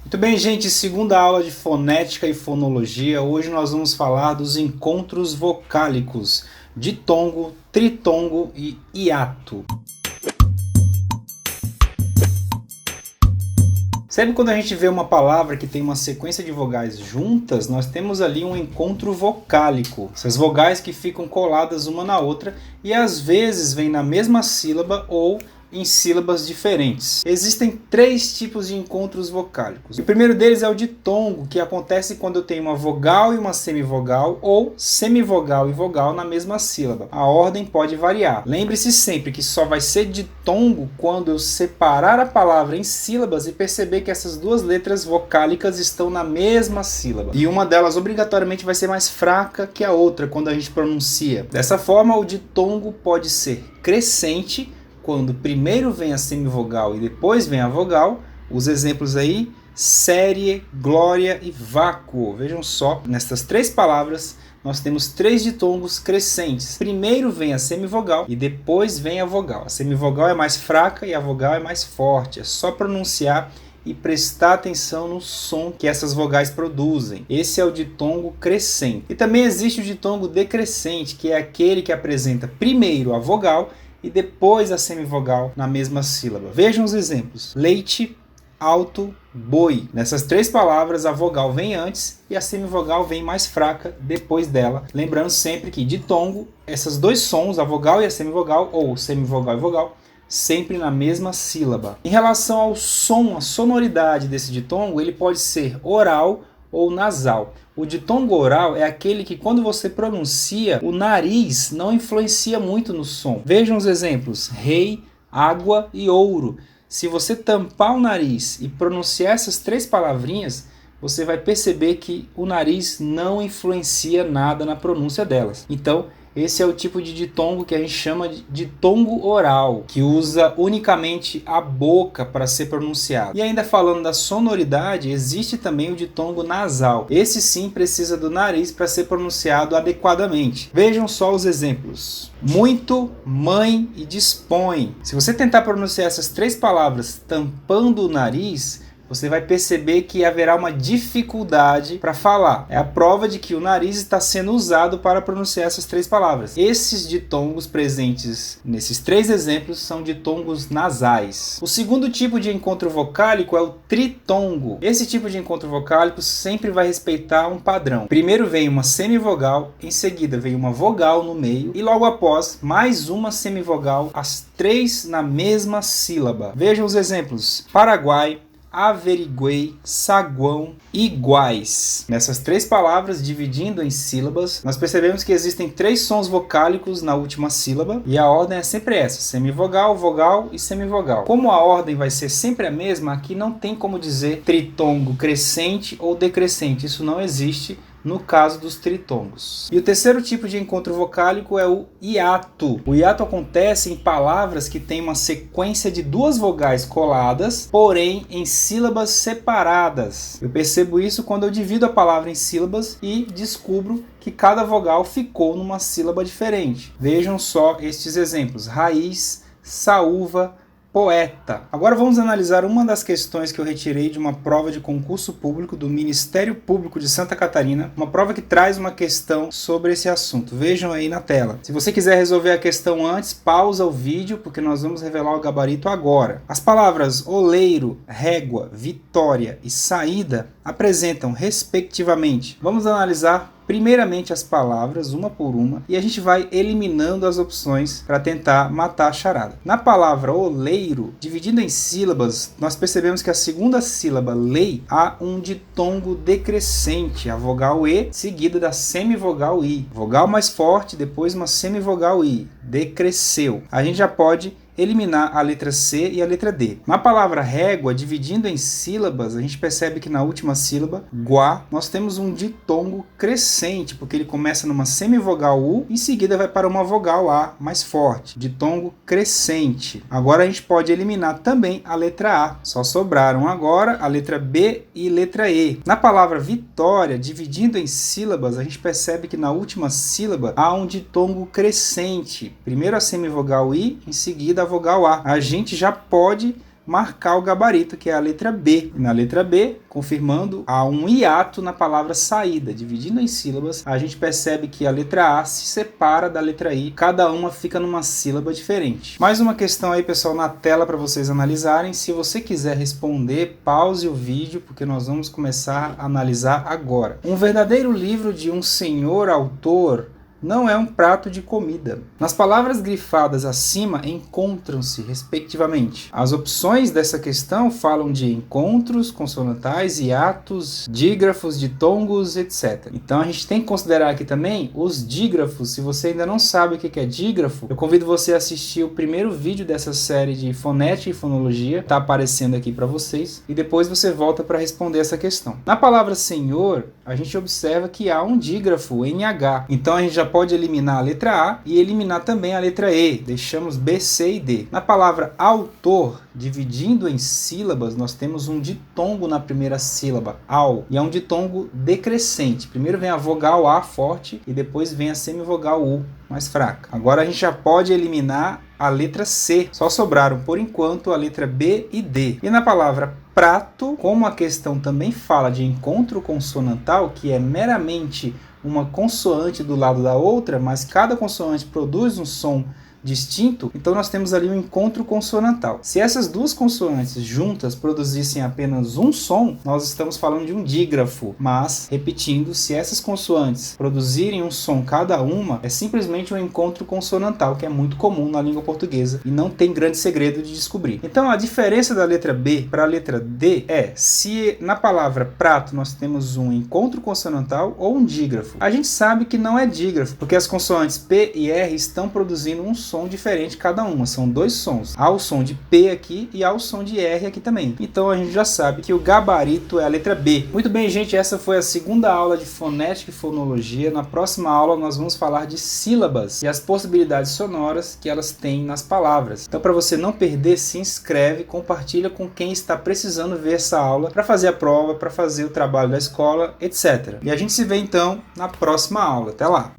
Muito bem, gente, segunda aula de fonética e fonologia. Hoje nós vamos falar dos encontros vocálicos, ditongo, tritongo e hiato. Sempre quando a gente vê uma palavra que tem uma sequência de vogais juntas, nós temos ali um encontro vocálico. Essas vogais que ficam coladas uma na outra e às vezes vêm na mesma sílaba ou em sílabas diferentes. Existem três tipos de encontros vocálicos. O primeiro deles é o ditongo, que acontece quando eu tenho uma vogal e uma semivogal ou semivogal e vogal na mesma sílaba. A ordem pode variar. Lembre-se sempre que só vai ser ditongo quando eu separar a palavra em sílabas e perceber que essas duas letras vocálicas estão na mesma sílaba. E uma delas obrigatoriamente vai ser mais fraca que a outra quando a gente pronuncia. Dessa forma, o ditongo pode ser crescente, quando primeiro vem a semivogal e depois vem a vogal. Os exemplos aí, série, glória e vácuo. Vejam só, nessas três palavras nós temos três ditongos crescentes. Primeiro vem a semivogal e depois vem a vogal. A semivogal é mais fraca e a vogal é mais forte. É só pronunciar e prestar atenção no som que essas vogais produzem. Esse é o ditongo crescente. E também existe o ditongo decrescente, que é aquele que apresenta primeiro a vogal e depois a semivogal na mesma sílaba. Vejam os exemplos. Leite, alto, boi. Nessas três palavras a vogal vem antes e a semivogal vem mais fraca depois dela. Lembrando sempre que ditongo, esses dois sons, a vogal e a semivogal, ou semivogal e vogal, sempre na mesma sílaba. Em relação ao som, a sonoridade desse ditongo, ele pode ser oral ou nasal. O ditongo oral é aquele que quando você pronuncia, o nariz não influencia muito no som. Vejam os exemplos: rei, água e ouro. Se você tampar o nariz e pronunciar essas três palavrinhas, você vai perceber que o nariz não influencia nada na pronúncia delas. Então, esse é o tipo de ditongo que a gente chama de ditongo oral, que usa unicamente a boca para ser pronunciado. E ainda falando da sonoridade, existe também o ditongo nasal. Esse sim precisa do nariz para ser pronunciado adequadamente. Vejam só os exemplos: muito, mãe e dispõe. Se você tentar pronunciar essas três palavras tampando o nariz, você vai perceber que haverá uma dificuldade para falar. É a prova de que o nariz está sendo usado para pronunciar essas três palavras. Esses ditongos presentes nesses três exemplos são ditongos nasais. O segundo tipo de encontro vocálico é o tritongo. Esse tipo de encontro vocálico sempre vai respeitar um padrão. Primeiro vem uma semivogal, em seguida vem uma vogal no meio e logo após mais uma semivogal, as três na mesma sílaba. Vejam os exemplos: Paraguai, averiguei, saguão, iguais. Nessas três palavras, dividindo em sílabas, nós percebemos que existem três sons vocálicos na última sílaba e a ordem é sempre essa: semivogal, vogal e semivogal. Como a ordem vai ser sempre a mesma, aqui não tem como dizer tritongo crescente ou decrescente. Isso não existe no caso dos tritongos. E o terceiro tipo de encontro vocálico é o hiato. O hiato acontece em palavras que têm uma sequência de duas vogais coladas, porém em sílabas separadas. Eu percebo isso quando eu divido a palavra em sílabas e descubro que cada vogal ficou numa sílaba diferente. Vejam só estes exemplos: raiz, saúva, poeta. Agora vamos analisar uma das questões que eu retirei de uma prova de concurso público do Ministério Público de Santa Catarina, uma prova que traz uma questão sobre esse assunto. Vejam aí na tela. Se você quiser resolver a questão antes, pausa o vídeo, porque nós vamos revelar o gabarito agora. As palavras oleiro, régua, vitória e saída apresentam, respectivamente. Vamos analisar primeiramente as palavras, uma por uma, e a gente vai eliminando as opções para tentar matar a charada. Na palavra oleiro, dividindo em sílabas, nós percebemos que a segunda sílaba, lei, há um ditongo decrescente, a vogal E seguida da semivogal I. Vogal mais forte, depois uma semivogal I. Decresceu. A gente já pode eliminar a letra C e a letra D. Na palavra régua, dividindo em sílabas, a gente percebe que na última sílaba, guá, nós temos um ditongo crescente, porque ele começa numa semivogal U, em seguida vai para uma vogal A mais forte, ditongo crescente. Agora a gente pode eliminar também a letra A. Só sobraram agora a letra B e letra E. Na palavra vitória, dividindo em sílabas, a gente percebe que na última sílaba há um ditongo crescente. Primeiro a semivogal I, em seguida a vogal A. A gente já pode marcar o gabarito, que é a letra B. E na letra B, confirmando, há um hiato na palavra saída. Dividindo em sílabas, a gente percebe que a letra A se separa da letra I, cada uma fica numa sílaba diferente. Mais uma questão aí, pessoal, na tela para vocês analisarem. Se você quiser responder, pause o vídeo, porque nós vamos começar a analisar agora. Um verdadeiro livro de um senhor autor não é um prato de comida. Nas palavras grifadas acima encontram-se, respectivamente. As opções dessa questão falam de encontros consonantais, hiatos, dígrafos, ditongos, etc. Então a gente tem que considerar aqui também os dígrafos. Se você ainda não sabe o que é dígrafo, eu convido você a assistir o primeiro vídeo dessa série de fonética e fonologia, está aparecendo aqui para vocês, e depois você volta para responder essa questão. Na palavra senhor, a gente observa que há um dígrafo, NH. Então a gente já pode eliminar a letra A e eliminar também a letra E. Deixamos B, C e D. Na palavra autor, dividindo em sílabas, nós temos um ditongo na primeira sílaba, au, e é um ditongo decrescente. Primeiro vem a vogal A forte e depois vem a semivogal U mais fraca. Agora a gente já pode eliminar a letra C. Só sobraram, por enquanto, a letra B e D. E na palavra prato, como a questão também fala de encontro consonantal, que é meramente uma consoante do lado da outra, mas cada consoante produz um som distinto, então nós temos ali um encontro consonantal. Se essas duas consoantes juntas produzissem apenas um som, nós estamos falando de um dígrafo, mas, repetindo, se essas consoantes produzirem um som cada uma, é simplesmente um encontro consonantal, que é muito comum na língua portuguesa e não tem grande segredo de descobrir. Então a diferença da letra B para a letra D é se na palavra prato nós temos um encontro consonantal ou um dígrafo. A gente sabe que não é dígrafo, porque as consoantes P e R estão produzindo um som diferente cada uma, são dois sons. Há o som de P aqui e há o som de R aqui também. Então a gente já sabe que o gabarito é a letra B. Muito bem, gente, essa foi a segunda aula de fonética e fonologia. Na próxima aula nós vamos falar de sílabas e as possibilidades sonoras que elas têm nas palavras. Então, para você não perder, se inscreve, compartilha com quem está precisando ver essa aula para fazer a prova, para fazer o trabalho da escola, etc. E a gente se vê então na próxima aula. Até lá!